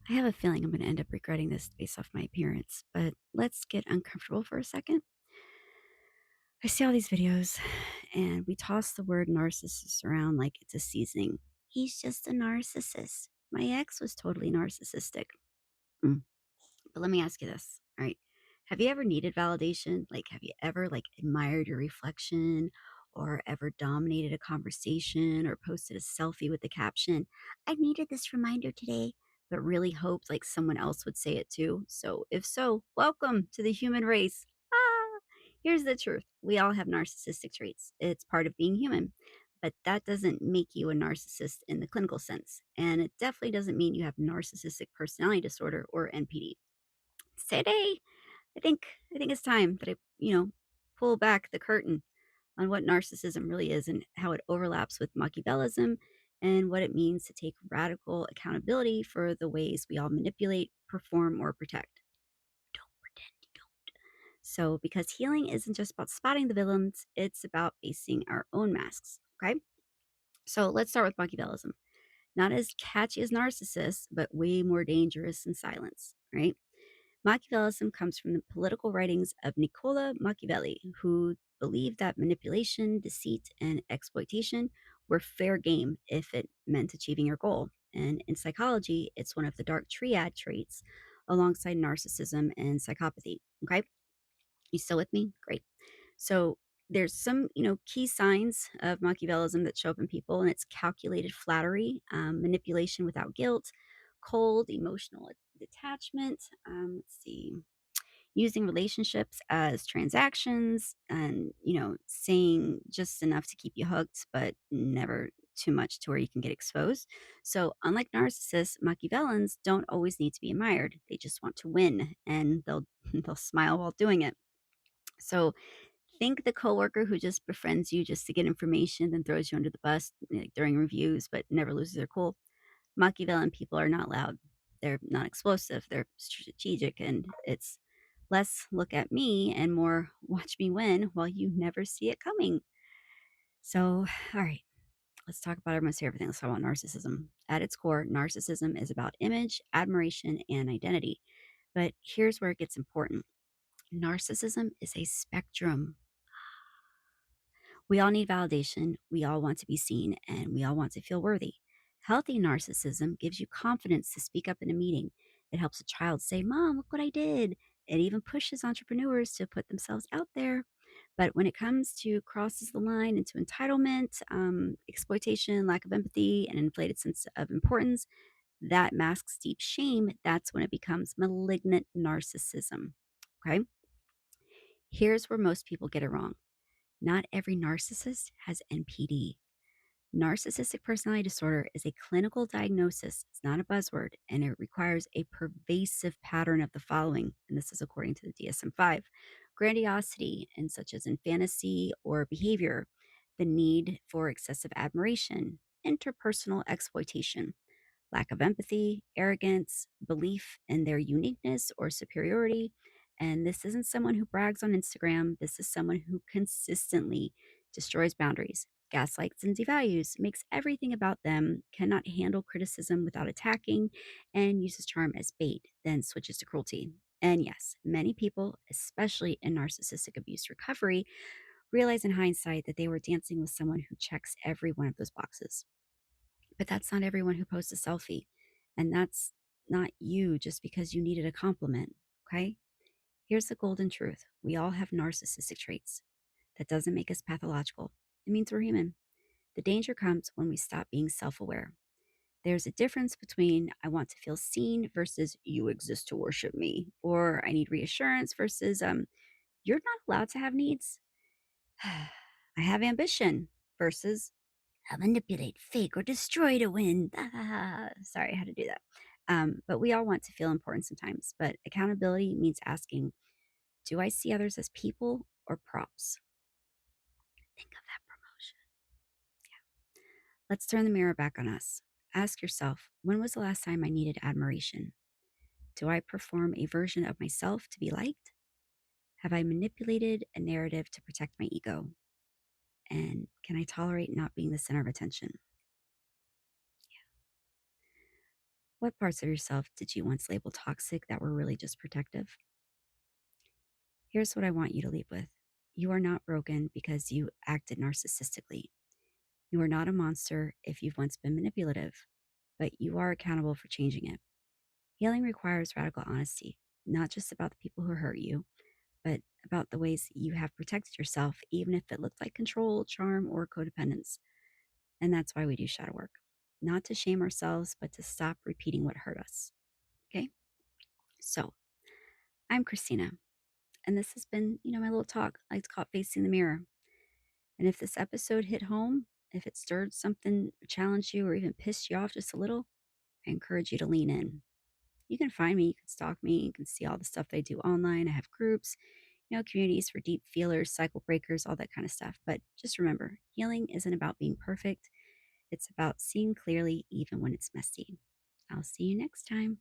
I have a feeling I'm going to end up regretting this based off my appearance, but let's get uncomfortable for a second. I see all these videos and we toss the word narcissist around like it's a seasoning. He's just a narcissist. My ex was totally narcissistic. Mm. But let me ask you this. All right. Have you ever needed validation? Like, have you ever admired your reflection or ever dominated a conversation or posted a selfie with the caption, I needed this reminder today, but really hoped someone else would say it too? So if so, welcome to the human race. Ah, here's the truth. We all have narcissistic traits. It's part of being human. But that doesn't make you a narcissist in the clinical sense. And it definitely doesn't mean you have narcissistic personality disorder or NPD. Today, I think it's time that I pull back the curtain on what narcissism really is and how it overlaps with Machiavellism and what it means to take radical accountability for the ways we all manipulate, perform, or protect. Don't pretend you don't. So, because healing isn't just about spotting the villains, it's about facing our own masks. Okay. So, let's start with Machiavellism. Not as catchy as narcissists, but way more dangerous in silence, right? Machiavellism comes from the political writings of Niccolo Machiavelli, who believed that manipulation, deceit, and exploitation were fair game if it meant achieving your goal. And in psychology, it's one of the dark triad traits alongside narcissism and psychopathy. Okay. You still with me? Great. So there's some key signs of Machiavellism that show up in people, and it's calculated flattery, manipulation without guilt, cold emotional detachment. Let's see, using relationships as transactions, and saying just enough to keep you hooked, but never too much to where you can get exposed. So, unlike narcissists, Machiavellans don't always need to be admired. They just want to win, and they'll they'll smile while doing it. So think the coworker who just befriends you just to get information, then throws you under the bus during reviews, but never loses their cool. Machiavellian people are not loud. They're not explosive. They're strategic, and it's less look at me and more watch me win while you never see it coming. So, all right, let's talk about almost everything. Let's talk about narcissism. At its core, narcissism is about image, admiration, and identity. But here's where it gets important. Narcissism is a spectrum. We all need validation. We all want to be seen and we all want to feel worthy. Healthy narcissism gives you confidence to speak up in a meeting. It helps a child say, Mom, look what I did. It even pushes entrepreneurs to put themselves out there. But when it comes to crosses the line into entitlement, exploitation, lack of empathy, and inflated sense of importance, that masks deep shame. That's when it becomes malignant narcissism. Okay. Here's where most people get it wrong. Not every narcissist has NPD. Narcissistic personality disorder is a clinical diagnosis. It's not a buzzword, and it requires a pervasive pattern of the following. And this is according to the DSM 5 grandiosity, and such as in fantasy or behavior, the need for excessive admiration, interpersonal exploitation, lack of empathy, arrogance, belief in their uniqueness or superiority. And this isn't someone who brags on Instagram. This is someone who consistently destroys boundaries, gaslights and devalues, makes everything about them, cannot handle criticism without attacking, and uses charm as bait, then switches to cruelty. And yes, many people, especially in narcissistic abuse recovery, realize in hindsight that they were dancing with someone who checks every one of those boxes. But that's not everyone who posts a selfie. And that's not you just because you needed a compliment. Okay. Here's the golden truth. We all have narcissistic traits. That doesn't make us pathological. It means we're human. The danger comes when we stop being self aware. There's a difference between I want to feel seen versus you exist to worship me, or I need reassurance versus you're not allowed to have needs. I have ambition versus I'll manipulate, fake, or destroy to win. Sorry, I had to do that. But we all want to feel important sometimes. But accountability means asking, do I see others as people or props? Think of that promotion. Let's turn the mirror back on us. Ask yourself, when was the last time I needed admiration? Do I perform a version of myself to be liked? Have I manipulated a narrative to protect my ego? And can I tolerate not being the center of attention? What parts of yourself did you once label toxic that were really just protective? Here's what I want you to leave with. You are not broken because you acted narcissistically. You are not a monster if you've once been manipulative, but you are accountable for changing it. Healing requires radical honesty, not just about the people who hurt you, but about the ways you have protected yourself, even if it looked like control, charm, or codependence. And that's why we do shadow work. Not to shame ourselves, but to stop repeating what hurt us. Okay? So, I'm Christina, and this has been, my little talk. I like to call it Facing the Mirror. And if this episode hit home, if it stirred something, challenged you, or even pissed you off just a little, I encourage you to lean in. You can find me, you can stalk me, you can see all the stuff that I do online. I have groups, communities for deep feelers, cycle breakers, all that kind of stuff. But just remember, healing isn't about being perfect. It's about seeing clearly even when it's messy. I'll see you next time.